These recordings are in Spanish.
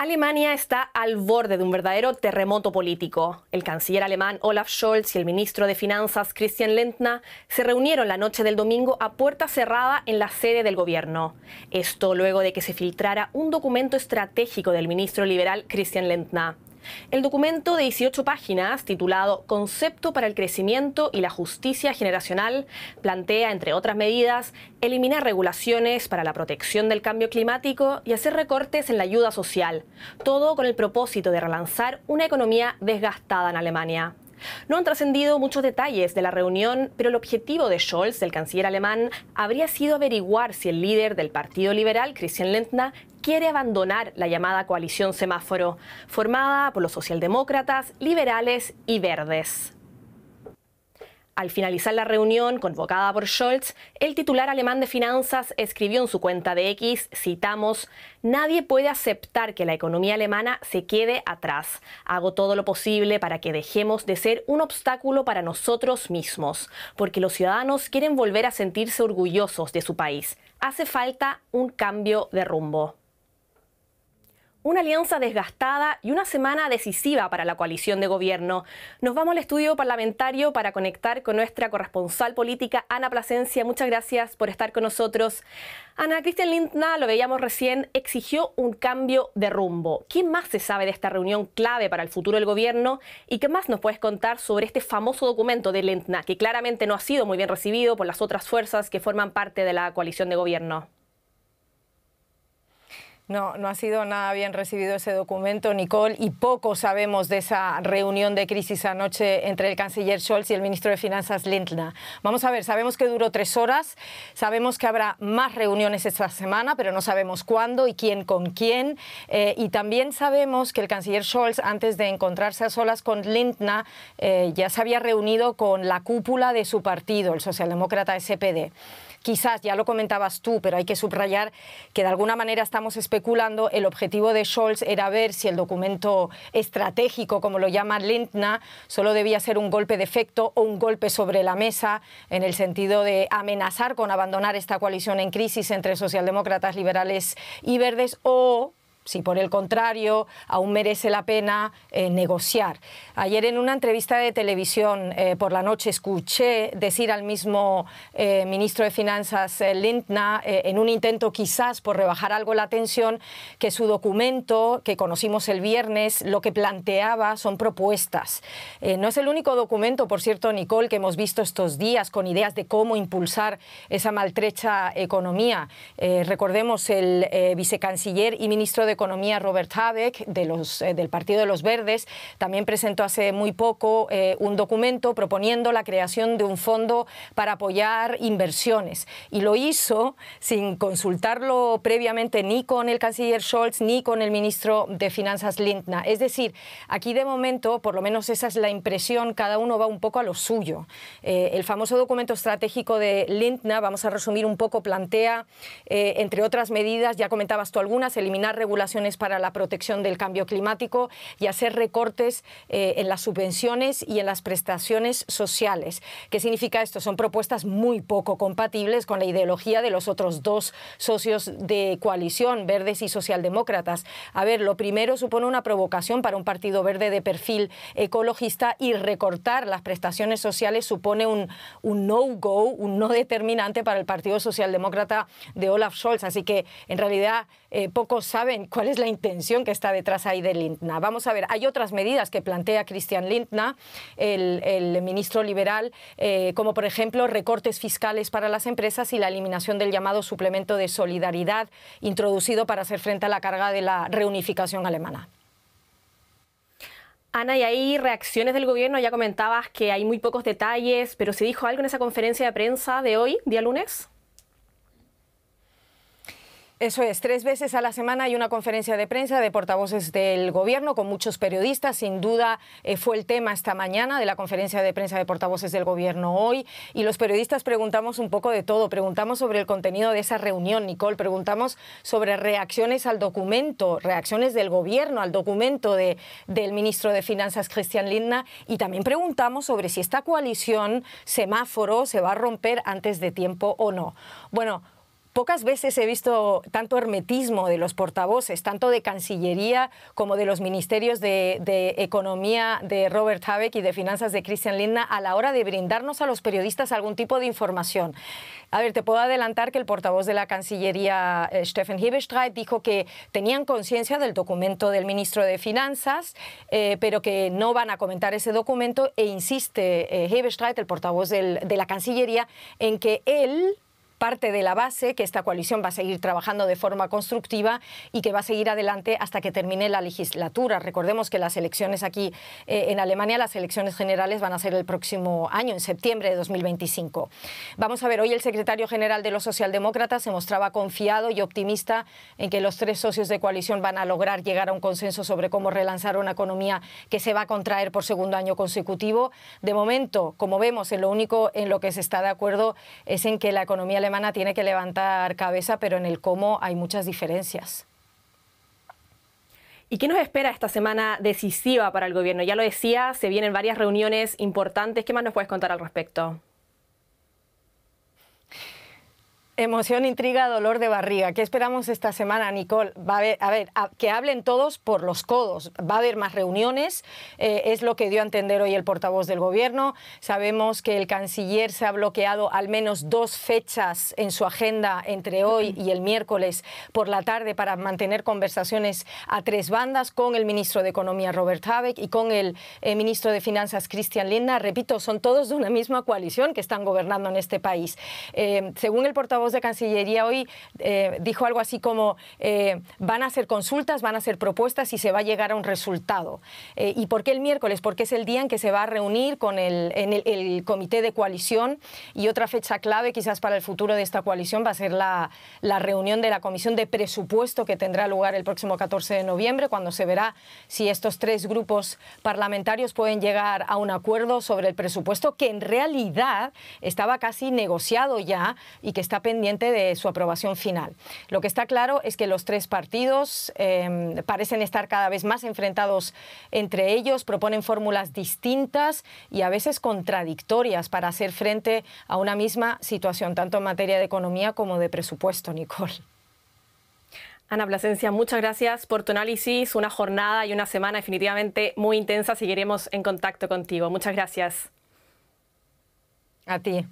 Alemania está al borde de un verdadero terremoto político. El canciller alemán Olaf Scholz y el ministro de Finanzas Christian Lindner se reunieron la noche del domingo a puerta cerrada en la sede del gobierno. Esto luego de que se filtrara un documento estratégico del ministro liberal Christian Lindner. El documento de 18 páginas, titulado Concepto para el crecimiento y la justicia generacional, plantea, entre otras medidas, eliminar regulaciones para la protección del cambio climático y hacer recortes en la ayuda social, todo con el propósito de relanzar una economía desgastada en Alemania. No han trascendido muchos detalles de la reunión, pero el objetivo de Scholz, el canciller alemán, habría sido averiguar si el líder del Partido Liberal, Christian Lindner, quiere abandonar la llamada coalición semáforo, formada por los socialdemócratas, liberales y verdes. Al finalizar la reunión convocada por Scholz, el titular alemán de finanzas escribió en su cuenta de X, citamos, «Nadie puede aceptar que la economía alemana se quede atrás. Hago todo lo posible para que dejemos de ser un obstáculo para nosotros mismos, porque los ciudadanos quieren volver a sentirse orgullosos de su país. Hace falta un cambio de rumbo». Una alianza desgastada y una semana decisiva para la coalición de gobierno. Nos vamos al estudio parlamentario para conectar con nuestra corresponsal política, Ana Plasencia. Muchas gracias por estar con nosotros. Ana, Christian Lindner, lo veíamos recién, exigió un cambio de rumbo. ¿Qué más se sabe de esta reunión clave para el futuro del gobierno? ¿Y qué más nos puedes contar sobre este famoso documento de Lindner, que claramente no ha sido muy bien recibido por las otras fuerzas que forman parte de la coalición de gobierno? No ha sido nada bien recibido ese documento, Nicole, y poco sabemos de esa reunión de crisis anoche entre el canciller Scholz y el ministro de Finanzas Lindner. Vamos a ver, sabemos que duró 3 horas, sabemos que habrá más reuniones esta semana, pero no sabemos cuándo y quién con quién. Y también sabemos que el canciller Scholz, antes de encontrarse a solas con Lindner, ya se había reunido con la cúpula de su partido, el socialdemócrata SPD. Quizás, ya lo comentabas tú, pero hay que subrayar que de alguna manera estamos especulando, el objetivo de Scholz era ver si el documento estratégico, como lo llama Lindner, solo debía ser un golpe de efecto o un golpe sobre la mesa, en el sentido de amenazar con abandonar esta coalición en crisis entre socialdemócratas, liberales y verdes, o si por el contrario aún merece la pena negociar. Ayer en una entrevista de televisión por la noche escuché decir al mismo ministro de Finanzas Lindner, en un intento quizás por rebajar algo la tensión, que su documento, que conocimos el viernes, lo que planteaba son propuestas. No es el único documento, por cierto, Nicole, que hemos visto estos días con ideas de cómo impulsar esa maltrecha economía. Recordemos el vicecanciller y ministro de Economía Robert Habeck, del Partido de los Verdes, también presentó hace muy poco un documento proponiendo la creación de un fondo para apoyar inversiones. Y lo hizo sin consultarlo previamente ni con el canciller Scholz ni con el ministro de Finanzas Lindner. Es decir, aquí de momento, por lo menos esa es la impresión, cada uno va un poco a lo suyo. El famoso documento estratégico de Lindner, vamos a resumir un poco, plantea, entre otras medidas, ya comentabas tú algunas, eliminar regulaciones para la protección del cambio climático y hacer recortes en las subvenciones y en las prestaciones sociales. ¿Qué significa esto? Son propuestas muy poco compatibles con la ideología de los otros dos socios de coalición, verdes y socialdemócratas. A ver, lo primero supone una provocación para un partido verde de perfil ecologista, y recortar las prestaciones sociales supone un no-go, un no determinante para el Partido Socialdemócrata de Olaf Scholz. Así que, en realidad, pocos saben cuál es la intención que está detrás ahí de Lindner. Vamos a ver, hay otras medidas que plantea Christian Lindner, el ministro liberal, como por ejemplo recortes fiscales para las empresas y la eliminación del llamado suplemento de solidaridad introducido para hacer frente a la carga de la reunificación alemana. Ana, y hay reacciones del gobierno, ya comentabas que hay muy pocos detalles, pero ¿se dijo algo en esa conferencia de prensa de hoy, día lunes? Eso es, 3 veces a la semana hay una conferencia de prensa de portavoces del gobierno con muchos periodistas. Sin duda fue el tema esta mañana de la conferencia de prensa de portavoces del gobierno hoy, y los periodistas preguntamos un poco de todo. Preguntamos sobre el contenido de esa reunión, Nicole, preguntamos sobre reacciones al documento, reacciones del gobierno al documento del ministro de Finanzas Christian Lindner, y también preguntamos sobre si esta coalición semáforo se va a romper antes de tiempo o no. Bueno, Pocas veces he visto tanto hermetismo de los portavoces, tanto de Cancillería como de los ministerios de Economía de Robert Habeck y de Finanzas de Christian Lindner a la hora de brindarnos a los periodistas algún tipo de información. A ver, te puedo adelantar que el portavoz de la Cancillería, Steffen Hebestreit, dijo que tenían conciencia del documento del ministro de Finanzas, pero que no van a comentar ese documento, e insiste Hebestreit, el portavoz de la Cancillería, en que él parte de la base que esta coalición va a seguir trabajando de forma constructiva y que va a seguir adelante hasta que termine la legislatura. Recordemos que las elecciones aquí en Alemania, las elecciones generales van a ser el próximo año, en septiembre de 2025. Vamos a ver, hoy el secretario general de los socialdemócratas se mostraba confiado y optimista en que los tres socios de coalición van a lograr llegar a un consenso sobre cómo relanzar una economía que se va a contraer por segundo año consecutivo. De momento, como vemos, lo único en lo que se está de acuerdo es en que la economía alemana tiene que levantar cabeza, pero en el cómo hay muchas diferencias. ¿Y qué nos espera esta semana decisiva para el gobierno? Ya lo decía, se vienen varias reuniones importantes. ¿Qué más nos puedes contar al respecto? Emoción, intriga, dolor de barriga. ¿Qué esperamos esta semana, Nicole? Va a ver, que hablen todos por los codos. Va a haber más reuniones, es lo que dio a entender hoy el portavoz del gobierno. Sabemos que el canciller se ha bloqueado al menos 2 fechas en su agenda entre hoy y el miércoles por la tarde para mantener conversaciones a 3 bandas con el ministro de Economía, Robert Habeck, y con el ministro de Finanzas, Christian Lindner. Repito, son todos de una misma coalición que están gobernando en este país. Según el portavoz de Cancillería hoy dijo algo así como van a hacer consultas, van a hacer propuestas y se va a llegar a un resultado. ¿Y por qué el miércoles? Porque es el día en que se va a reunir con el comité de coalición, y otra fecha clave quizás para el futuro de esta coalición va a ser la reunión de la Comisión de Presupuesto que tendrá lugar el próximo 14 de noviembre, cuando se verá si estos 3 grupos parlamentarios pueden llegar a un acuerdo sobre el presupuesto, que en realidad estaba casi negociado ya y que está pendiente de su aprobación final. Lo que está claro es que los 3 partidos parecen estar cada vez más enfrentados entre ellos, proponen fórmulas distintas y a veces contradictorias para hacer frente a una misma situación, tanto en materia de economía como de presupuesto, Nicole. Ana Plasencia, muchas gracias por tu análisis. Una jornada y una semana definitivamente muy intensa. Seguiremos en contacto contigo. Muchas gracias. A ti.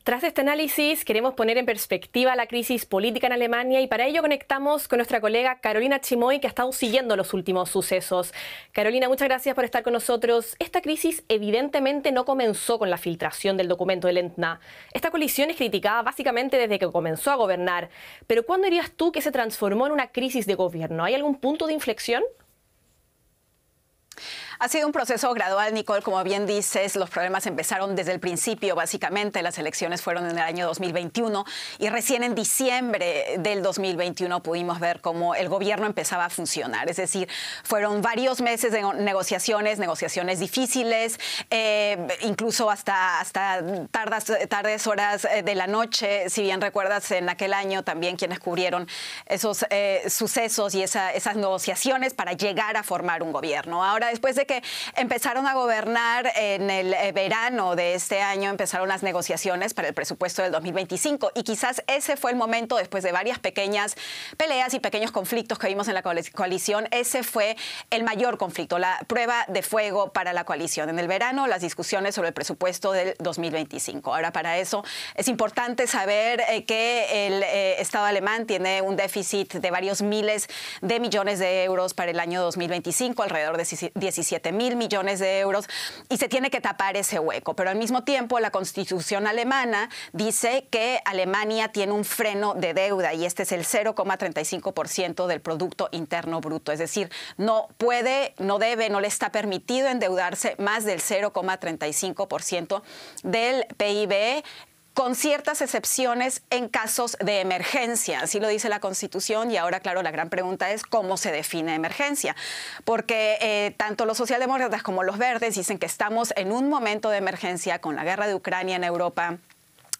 Tras este análisis, queremos poner en perspectiva la crisis política en Alemania, y para ello conectamos con nuestra colega Carolina Chimoy, que ha estado siguiendo los últimos sucesos. Carolina, muchas gracias por estar con nosotros. Esta crisis evidentemente no comenzó con la filtración del documento de Lindner. Esta coalición es criticada básicamente desde que comenzó a gobernar. Pero ¿cuándo dirías tú que se transformó en una crisis de gobierno? ¿Hay algún punto de inflexión? Ha sido un proceso gradual, Nicole, como bien dices. Los problemas empezaron desde el principio, básicamente. Las elecciones fueron en el año 2021 y recién en diciembre del 2021 pudimos ver cómo el gobierno empezaba a funcionar. Es decir, fueron varios meses de negociaciones difíciles, incluso hasta tardes horas de la noche. Si bien recuerdas, en aquel año también quienes cubrieron esos sucesos y esas negociaciones para llegar a formar un gobierno. Ahora, después de que empezaron a gobernar en el verano de este año, empezaron las negociaciones para el presupuesto del 2025, y quizás ese fue el momento, después de varias pequeñas peleas y pequeños conflictos que vimos en la coalición, ese fue el mayor conflicto, la prueba de fuego para la coalición. En el verano, las discusiones sobre el presupuesto del 2025. Ahora, para eso es importante saber que el Estado alemán tiene un déficit de varios miles de millones de euros para el año 2025, alrededor de 17.000 millones de euros, y se tiene que tapar ese hueco. Pero al mismo tiempo, la Constitución alemana dice que Alemania tiene un freno de deuda, y este es el 0,35% del Producto Interno Bruto. Es decir, no puede, no debe, no le está permitido endeudarse más del 0,35% del PIB, con ciertas excepciones en casos de emergencia. Así lo dice la Constitución, y ahora, claro, la gran pregunta es cómo se define emergencia. Porque tanto los socialdemócratas como los verdes dicen que estamos en un momento de emergencia con la guerra de Ucrania en Europa,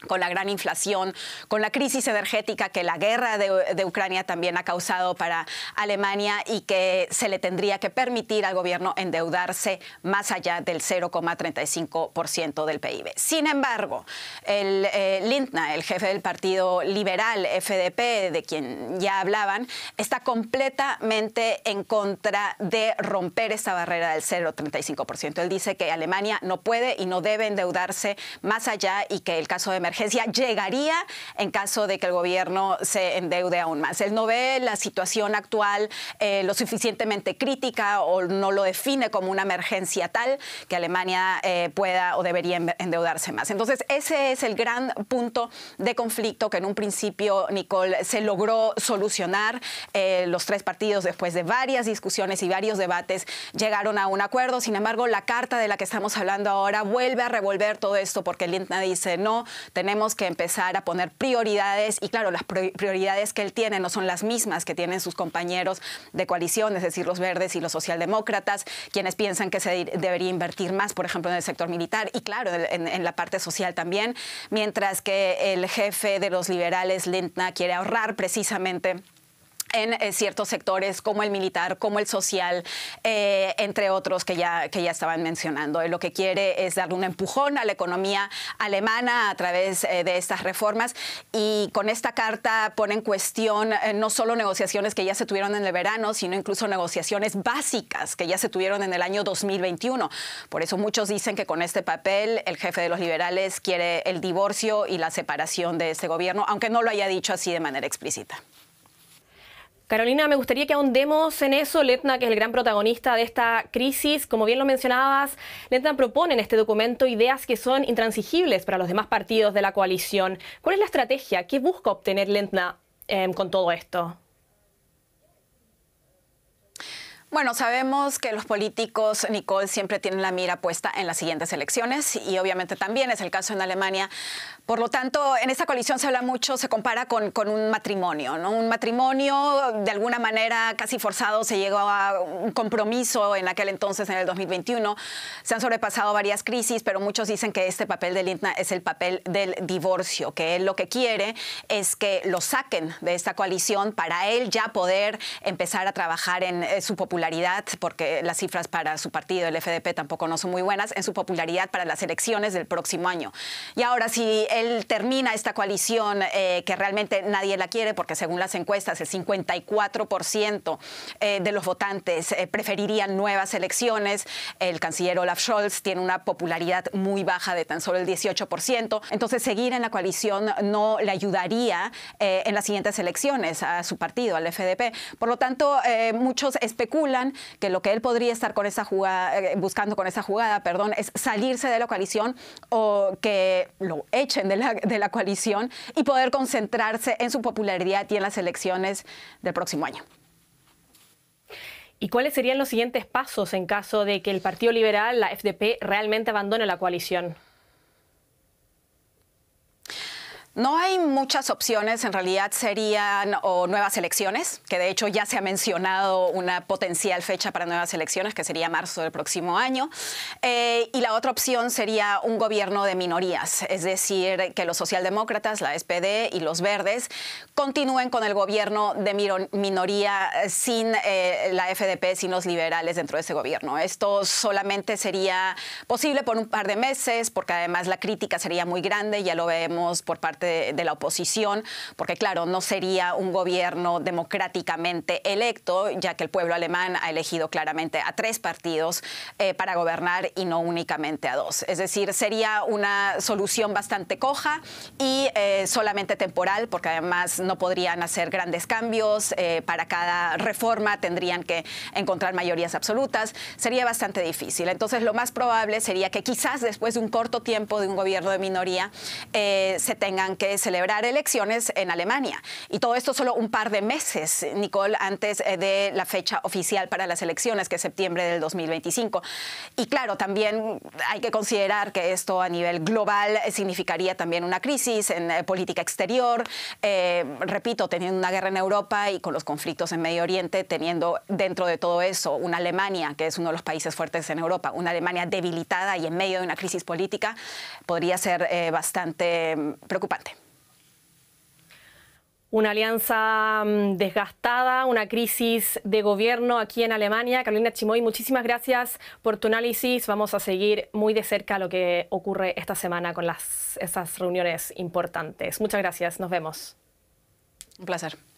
con la gran inflación, con la crisis energética que la guerra de Ucrania también ha causado para Alemania y que se le tendría que permitir al gobierno endeudarse más allá del 0,35% del PIB. Sin embargo, el Lindner, el jefe del partido liberal FDP, de quien ya hablaban, está completamente en contra de romper esta barrera del 0,35%. Él dice que Alemania no puede y no debe endeudarse más allá y que el caso de emergencia llegaría en caso de que el gobierno se endeude aún más. Él no ve la situación actual lo suficientemente crítica o no lo define como una emergencia tal que Alemania pueda o debería endeudarse más. Entonces, ese es el gran punto de conflicto que en un principio, Nicole, se logró solucionar. Los tres partidos, después de varias discusiones y varios debates, llegaron a un acuerdo. Sin embargo, la carta de la que estamos hablando ahora vuelve a revolver todo esto porque Lindner dice, no, tenemos que empezar a poner prioridades y claro, las prioridades que él tiene no son las mismas que tienen sus compañeros de coalición, es decir, los verdes y los socialdemócratas, quienes piensan que se debería invertir más, por ejemplo, en el sector militar y claro, en la parte social también, mientras que el jefe de los liberales, Lindner, quiere ahorrar precisamente en ciertos sectores como el militar, como el social, entre otros que ya estaban mencionando. Él lo que quiere es darle un empujón a la economía alemana a través de estas reformas y con esta carta pone en cuestión no solo negociaciones que ya se tuvieron en el verano, sino incluso negociaciones básicas que ya se tuvieron en el año 2021. Por eso muchos dicen que con este papel el jefe de los liberales quiere el divorcio y la separación de este gobierno, aunque no lo haya dicho así de manera explícita. Carolina, me gustaría que ahondemos en eso. Lindner, que es el gran protagonista de esta crisis, como bien lo mencionabas, Lindner propone en este documento ideas que son intransigibles para los demás partidos de la coalición. ¿Cuál es la estrategia? ¿Qué busca obtener Lindner con todo esto? Bueno, sabemos que los políticos, Nicole, siempre tienen la mira puesta en las siguientes elecciones y obviamente también es el caso en Alemania. Por lo tanto, en esta coalición se habla mucho, se compara con un matrimonio, ¿no? Un matrimonio, de alguna manera, casi forzado, se llegó a un compromiso en aquel entonces, en el 2021. Se han sobrepasado varias crisis, pero muchos dicen que este papel de Lindner es el papel del divorcio, que él lo que quiere es que lo saquen de esta coalición para él ya poder empezar a trabajar en su popularidad, porque las cifras para su partido, el FDP, tampoco no son muy buenas, en su popularidad para las elecciones del próximo año. Y ahora, si él termina esta coalición que realmente nadie la quiere, porque según las encuestas el 54% de los votantes preferirían nuevas elecciones. El canciller Olaf Scholz tiene una popularidad muy baja de tan solo el 18%. Entonces, seguir en la coalición no le ayudaría en las siguientes elecciones a su partido, al FDP. Por lo tanto, muchos especulan que lo que él podría estar con esa jugada, buscando con esa jugada, es salirse de la coalición o que lo echen de la coalición y poder concentrarse en su popularidad y en las elecciones del próximo año. ¿Y cuáles serían los siguientes pasos en caso de que el Partido Liberal, la FDP, realmente abandone la coalición? No hay muchas opciones, en realidad serían o nuevas elecciones, que de hecho ya se ha mencionado una potencial fecha para nuevas elecciones, que sería marzo del próximo año. Y la otra opción sería un gobierno de minorías, es decir, que los socialdemócratas, la SPD y los verdes continúen con el gobierno de minoría sin la FDP, sin los liberales dentro de ese gobierno. Esto solamente sería posible por un par de meses, porque además la crítica sería muy grande, ya lo vemos por parte de la oposición, porque claro, no sería un gobierno democráticamente electo, ya que el pueblo alemán ha elegido claramente a 3 partidos para gobernar y no únicamente a 2. Es decir, sería una solución bastante coja y solamente temporal, porque además no podrían hacer grandes cambios. Para cada reforma tendrían que encontrar mayorías absolutas. Sería bastante difícil. Entonces, lo más probable sería que quizás después de un corto tiempo de un gobierno de minoría se tengan tendrían que celebrar elecciones en Alemania. Y todo esto solo un par de meses, Nicole, antes de la fecha oficial para las elecciones, que es septiembre del 2025. Y claro, también hay que considerar que esto a nivel global significaría también una crisis en política exterior. Repito, teniendo una guerra en Europa y con los conflictos en Medio Oriente, teniendo dentro de todo eso una Alemania, que es uno de los países fuertes en Europa, una Alemania debilitada y en medio de una crisis política, podría ser bastante preocupante. Una alianza desgastada, una crisis de gobierno aquí en Alemania. Carolina Chimoy, muchísimas gracias por tu análisis. Vamos a seguir muy de cerca lo que ocurre esta semana con esas reuniones importantes. Muchas gracias. Nos vemos. Un placer.